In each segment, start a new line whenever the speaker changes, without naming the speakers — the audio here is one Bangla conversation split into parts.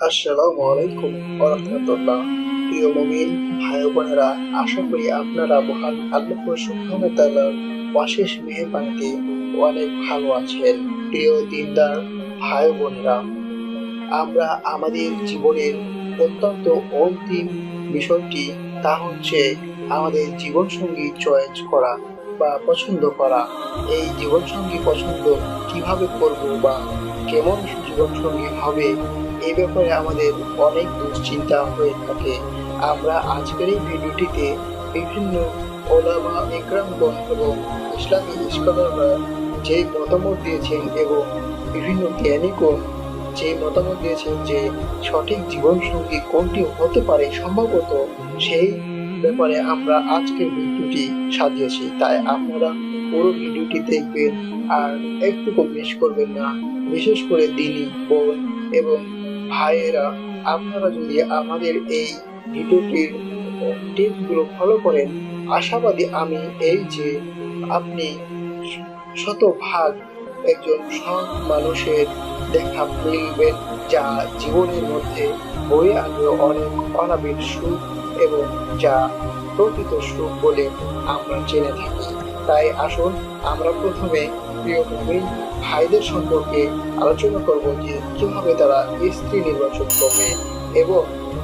আসসালামু আলাইকুম ওয়া রাহমাতুল্লাহ। প্রিয় মুমিন ভাই বোনেরা, আশা করি আপনারা মহান আল্লাহ সুবহানাহু ওয়া তাআলার অশেষ মেহেরবানিতে অনেক ভালো আছেন। প্রিয় দিনদার ভাই বোনেরা, আমরা আমাদের জীবনের অত্যন্ত অন্তিম বিষয়টি, তা হচ্ছে আমাদের জীবনসঙ্গী চয়েস করা বা পছন্দ করা। এই জীবনসঙ্গী পছন্দ কিভাবে করব বা কেমন জীবনসঙ্গী হবে, এই ব্যাপারে আমাদের অনেক দুশ্চিন্তা হয়ে থাকে। আমরা আজকের এই ভিডিওটিতে বিভিন্ন ওলামা ইকরামগণ এবং ইসলামী স্কলাররা যে মতামত দিয়েছেন এবং বিভিন্ন জ্ঞানীগণ যে মতামত দিয়েছেন যে সঠিক জীবনসঙ্গী কোনটি হতে পারে সম্ভবত, সেই ব্যাপারে আমরা আজকের ভিডিওটি সাজিয়েছি। তাই আপনারা পুরো ভিডিওটি দেখবেন আর একটুকু মিস করবেন না। বিশেষ করে দিনী বোন এবং ভাইয়েরা, আপনারা যদি আমাদের এই ভিডিওটির টিপসগুলো ফলো করেন, আশাবাদী আমি এই যে আপনি শতভাগ একজন সৎ মানুষের দেখা মিলবেন, যা জীবনের মধ্যে বয়ে আনবে অনেক অনাবিল সুখ এবং যা প্রকৃত সুখ বলে আমরা জেনে থাকি। তাই আসুন আমরা প্রথমে প্রিয় মুমিন ভাইদের সম্পর্কে আলোচনা করব যে কিভাবে তারা স্ত্রী নির্বাচন করবে, এবং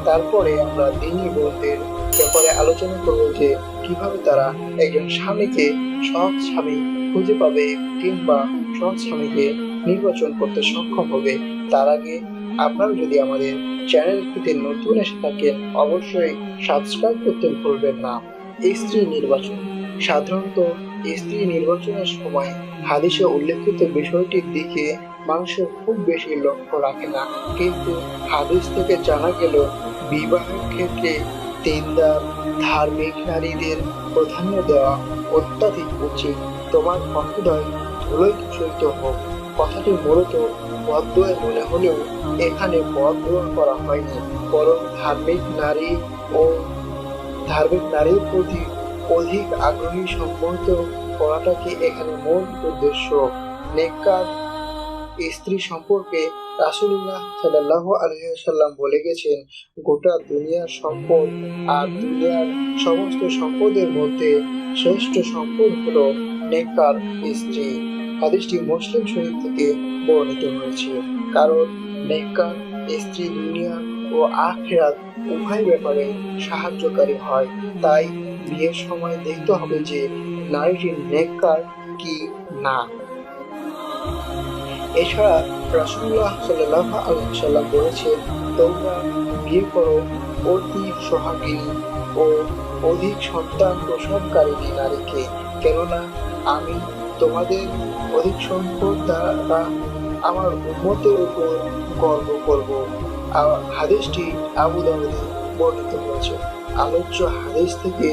তারপরে আমরা দিনী বোনদের ব্যাপারে আলোচনা করব যে কিভাবে তারা একজন স্বামীকে সৎ স্বামী খুঁজে পাবে কিংবা সৎ স্বামীকে নির্বাচন করতে সক্ষম হবে। তার আগে আপনারা যদি আমাদের চ্যানেলটিতে নতুন এসে থাকেন, অবশ্যই সাবস্ক্রাইব করতে ভুলবেন না। স্ত্রী নির্বাচন সাধারণত স্ত্রী নির্বাচনের সময় হাদিসে উল্লেখিত বিষয়টির দিকে মানুষের খুব বেশি লক্ষ্য রাখে না, কিন্তু হাদিস থেকে জানা গেল বিবাহের ক্ষেত্রে দিনদার ধার্মিক নারীদের প্রাধান্য দেওয়া অত্যাধিক উচিত। তোমার কণ্ঠদয় ধুলোয় দূষিত হোক, কথাটি মূলত বদদোয়া মনে হলেও এখানে বদদোয়া করা হয়নি, বরং ধার্মিক নারীর প্রতি অধিক আগ্রহী সম্মত করাটাকে এখানে মূল উদ্দেশ্য। নেককার স্ত্রী সম্পর্কে রাসূলুল্লাহ সাল্লাল্লাহু আলাইহি ওয়াসাল্লাম বলে গেছেন, গোটা দুনিয়ার সম্পদ আর দুনিয়ার সমস্ত সম্পদের মধ্যে শ্রেষ্ঠ সম্পদ হলো নেককার স্ত্রী। হাদিসটি মুসলিম শরীফ থেকে বর্ণিত হয়েছে। কারণ নেককার স্ত্রী দুনিয়া ও আখিরাত উভয় ব্যাপারে সাহায্যকারী হয়। তাই বিয়ের সময় দেখতে হবে যে নারীটি নেককার কি না। এছাড়া রাসূলুল্লাহ সাল্লাল্লাহু আলাইহি ওয়াসাল্লাম বলেছেন, তোমরা বিয়ে করো অতি সোহাগিনী ও অধিক সন্তান প্রসবকারিণী নারীকে, কেননা আমি তোমাদের অধিক সম্পদ দ্বারা আমার উম্মতের উপর গর্ব করব। হাদিসটি আবু দাউদে বর্ণিত হয়েছে। আলোচ্য হাদিস থেকে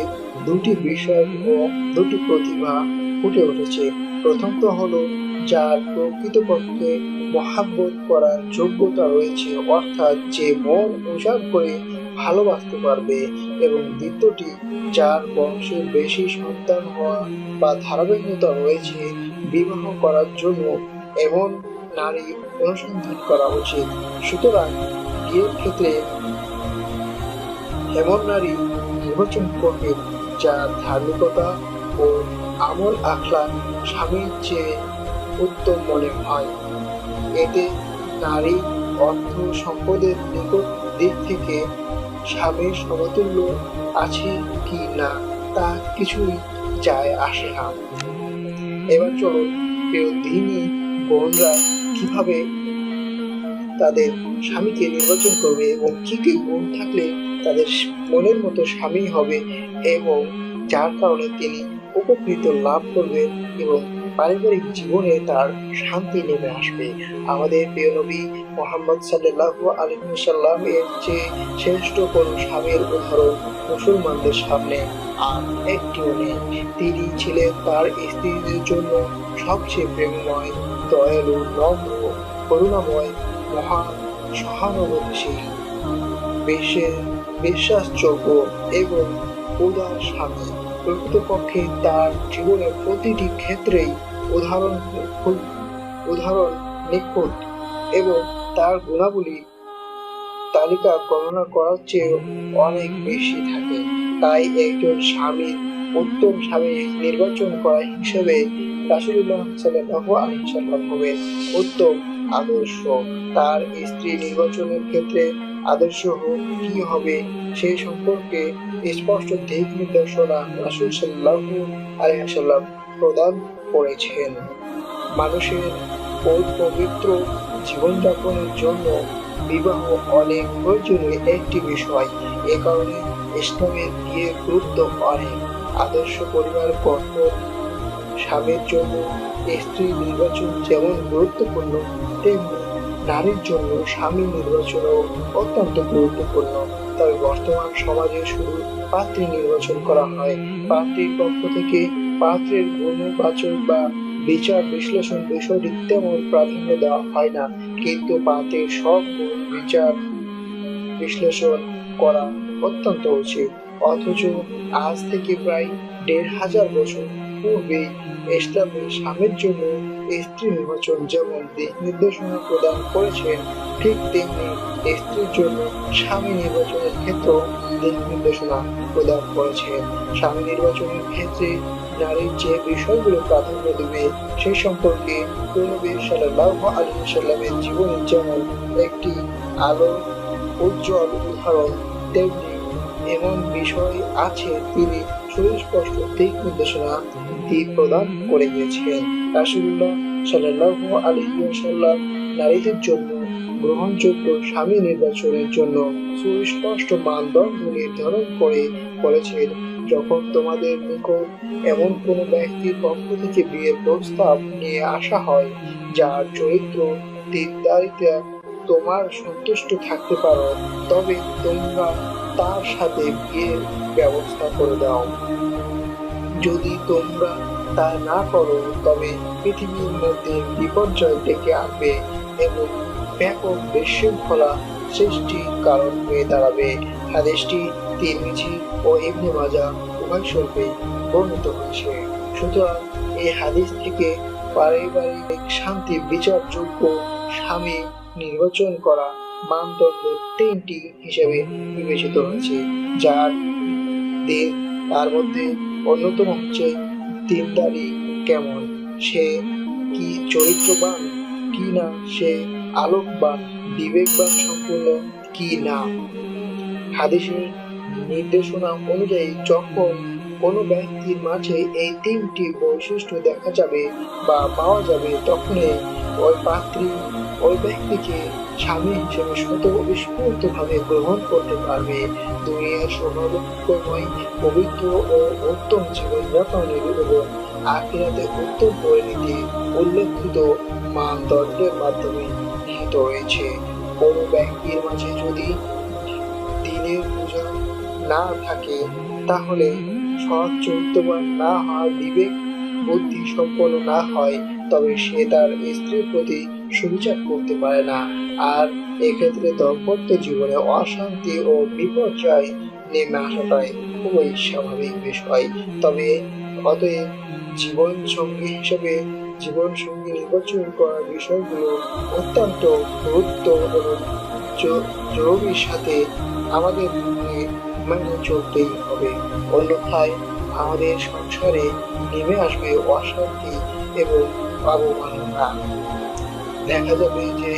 দুটি বিষয় ও দুটি প্রতিভা ফুটে উঠেছে। প্রথমত হলো যার প্রকৃতপক্ষে মহাব্বত করার যোগ্যতা রয়েছে, অর্থাৎ যে মন উজাড় করে ভালোবাসতে পারবে, এবং দ্বিতীয়টি যার বংশে বেশি সন্তান হওয়া বা ধারাবাহিকতা রয়েছে। বিবাহ করার জন্য এমন নারী অনুসন্ধান করা উচিত। সুতরাং বিয়ের ক্ষেত্রে এমন নারী নির্বাচন করবে যার ধার্মিকতা ও আমল আখলাক স্বামীর চেয়ে উত্তম মনে হয়। এতে নারী অর্থ সম্পদের দিক থেকে স্বামীর সমতুল্য আছে কি না তা কিছুই যায় আসে না। এবার চলুন প্রিয় দিনী বোনরা কিভাবে তাদের স্বামীকে নির্বাচন করবে এবং কি কি গুণ থাকলে তাদের মনের মতো স্বামী হবে এবং যার কারণে তিনি উপকৃত লাভ করবে এবং পারিবারিক জীবনে তার শান্তি নেমে আসবে। আমাদের প্রিয় নবী মুহাম্মদ সাল্লাল্লাহু আলাইহি ওয়াসাল্লাম এর চেয়ে শ্রেষ্ঠ কোন স্বামীর উদাহরণ মুসলমানদের সামনে আর একটিও নেই। তিনি ছিলেন তার স্ত্রীদের জন্য সবচেয়ে প্রেমময়, দয়ালু, নম্র, করুণাময়, মহান, সহানুভূতিশীল, বিশ্বাসযোগ্য এবং উদার স্বামী। প্রকৃতপক্ষে তার জীবনের প্রতিটি ক্ষেত্রেই উদাহরণ নিখুঁত এবং তার গুণাবলী তালিকা গণনা করার চেয়ে অনেক বেশি থাকে। তাই একজন স্বামীর উত্তম স্বামী নির্বাচন করা হিসেবে রাসূলুল্লাহ সাল্লাল্লাহু আলাইহি ওয়াসাল্লাম হবেন উত্তম আদর্শ। তার স্ত্রী নির্বাচনের ক্ষেত্রে আদর্শ কি হবে সে সম্পর্কে স্পষ্ট দিক নির্দেশনা রাসূল সাল্লাল্লাহু আলাইহি ওয়াসাল্লাম প্রদান করেছেন। মানুষের পবিত্র জীবনযাপনের জন্য বিবাহ অনেক প্রয়োজনীয় একটি বিষয়। এ কারণে ইসলামের বিয়ের গুরুত্ব অনেক। আদর্শ পরিবার গঠন স্বামীর জন্য স্ত্রী নির্বাচন যেমন গুরুত্বপূর্ণ, তেমনি নারীর জন্য স্বামী নির্বাচনও অত্যন্ত গুরুত্বপূর্ণ। তবে বর্তমান সমাজে শুধু পাত্রী নির্বাচন করা হয়। পাত্রীর পক্ষ থেকে পাত্রের গুণবাচক বা বিচার বিশ্লেষণ বিষয়টি তেমন প্রাধান্য দেওয়া হয় না, কিন্তু পাত্রের সব গুণ বিচার বিশ্লেষণ করা অত্যন্ত উচিত। অথচ আজ থেকে প্রায় ১৫০০ বছর পূর্বে ইসলামে স্বামীর জন্য স্ত্রী নির্বাচন যেমন দিক নির্দেশনা প্রদান করেছেন, ঠিক তেমনি স্ত্রীর জন্য স্বামী নির্বাচনের ক্ষেত্রেও দিক নির্দেশনা প্রদান করেছেন। স্বামী নির্বাচনের ক্ষেত্রে নারীর যে বিষয়গুলো প্রাধান্য দেবে সে সম্পর্কে নবী সাল্লাল্লাহু আলাইহি ওয়াসাল্লামের জীবনী যেমন একটি আলো উজ্জ্বল উদাহরণ, তেমনি এমন বিষয় আছে তিনি সুস্পষ্ট দিক নির্দেশনা প্রদান করে গিয়েছেন। রাসূলুল্লাহ সাল্লাল্লাহু আলাইহি ওয়াসাল্লাম নারীদের জন্য গ্রহণযোগ্য স্বামী নির্বাচনের জন্য সুস্পষ্ট মানদণ্ড নির্ধারণ করে বলেছেন, যখন তোমাদের নিকট এমন কোন ব্যক্তির পক্ষ থেকে বিয়ের প্রস্তাব নিয়ে আসা হয় যার চরিত্র দিনদারিতা তোমার সন্তুষ্ট থাকতে পারো, তবে তোমরা তার সাথে বিয়ের ব্যবস্থা করে দাও। যদি তোমরা তা না করো তবে পৃথিবীর মধ্যে বিপর্যয় ডেকে আনবে এবং ব্যাপক বিশৃঙ্খলা সৃষ্টির কারণ হয়ে দাঁড়াবে। হাদীসটি তিরমিজি ও ইবনে মাজাহ উভয় শরীফে বর্ণিত হয়েছে। সুতরাং এই হাদীস থেকে পারিবারিক শান্তি বিচারযোগ্য স্বামী নির্বাচন করা মানদণ্ড ৩টি হিসেবে বিবেচিত হয়েছে, যার দিন তার মধ্যে অন্যতম হচ্ছে দিনদারি কেমন, সে কি চরিত্রবান কি না, সে আলোকবান বিবেকবান সম্পূর্ণ কি না। হাদীসের নির্দেশনা অনুযায়ী যখন কোনো ব্যক্তির মাঝে এই ৩টি বৈশিষ্ট্য দেখা যাবে বা পাওয়া যাবে, তখনই ওই পাত্রী ওই ব্যক্তিকে স্বামী হিসেবে স্বতঃস্ফূর্তভাবে গ্রহণ করতে পারবে। দুনিয়ার সৌভাগ্যময় পবিত্র ও উত্তম জীবনযাপনের এবং আখিরাতে উত্তম পরিণতি উল্লেখিত মানদণ্ডের মাধ্যমে নিহিত রয়েছে। কোনো ব্যক্তির মাঝে যদি দিনের পূজা না থাকে, তাহলে সৎ চরিত্রবান না হয়, বিবেক বুদ্ধি সম্পন্ন না হয়, তবে সে তার স্ত্রীর প্রতি সুবিচার করতে পারে না। আর এক্ষেত্রে দাম্পত্য জীবনে অশান্তি ও বিপর্যয় নেমে আসাটাই খুবই স্বাভাবিক বিষয়। তবে অতএব জীবন সঙ্গী হিসেবে জীবন সঙ্গী নির্বাচন করার বিষয়গুলো অত্যন্ত গুরুত্ব এবং জরুরির সাথে আমাদের মেনে চলতেই হবে। অন্যথায় আমাদের সংসারে নেমে আসবে অশান্তি এবং অবমাননা। দেখা যাবে যে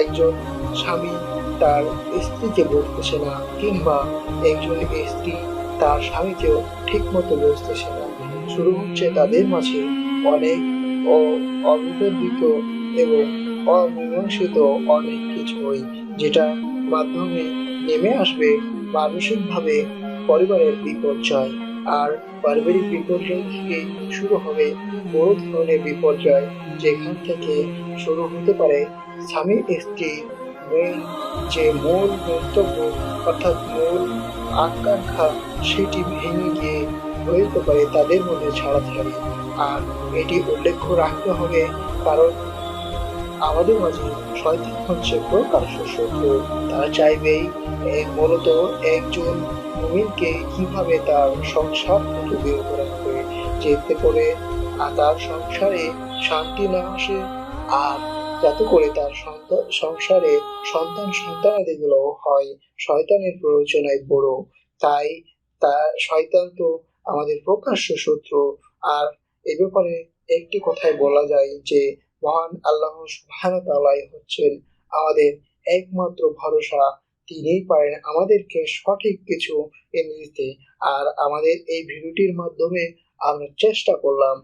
একজন স্বামী তার স্ত্রীকে বুঝতেছে না, কিংবা একজন স্ত্রী তার স্বামীকেও ঠিক মতো বুঝতেছে না। শুরু হচ্ছে তাদের মাঝে অনেক অবিবাদিত এবং অমীমাংসিত অনেক কিছুই, যেটা মাধ্যমে নেমে আসবে মানসিকভাবে পরিবারের বিপর্যয়। আর পারিবারিক বিপর্যয় থেকে শুরু হবে বড় ধরনের বিপর্যয়, যেখান থেকে শুরু হতে পারে স্বামী স্ত্রী যে মূল গন্তব্য অর্থাৎ মূল আকাঙ্ক্ষা সেটি ভেঙে গিয়ে হতে পারে তাদের মধ্যে ছাড়াছাড়ি। আর এটি উল্লেখ রাখতে হবে, কারণ আমাদের মাঝে শয়তান হচ্ছে প্রকাশ্য শত্রু। তারা চাইবেই মূলত একজন মুমিনকে কিভাবে তার সংসার থেকে বের করে রাখবে, যেতে করে তার সংসারে শান্তি না আসে আর যাতে করে তার সংসারে সন্তানাদিগুলো হয়। শয়তানের প্ররোচনায় বড়, তাই তা শয়তান তো আমাদের প্রকাশ্য শত্রু। আর এ ব্যাপারে একটি কথাই বলা যায় যে মহান আল্লাহ সুবহানাহু ওয়া তাআলাই হচ্ছেন আমাদের একমাত্র ভরসা। তিনিই পারেন আমাদেরকে সঠিক কিছু এনে দিতে। আর আমাদের এই ভিডিওটির মাধ্যমে আমরা চেষ্টা করলাম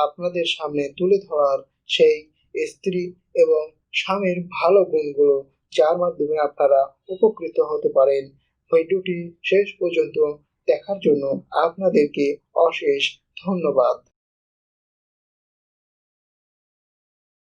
আপনাদের সামনে তুলে ধরার সেই স্ত্রী এবং স্বামীর ভালো গুণগুলো, যার মাধ্যমে আপনারা উপকৃত হতে পারেন। ভিডিওটি শেষ পর্যন্ত দেখার জন্য আপনাদেরকে অশেষ ধন্যবাদ।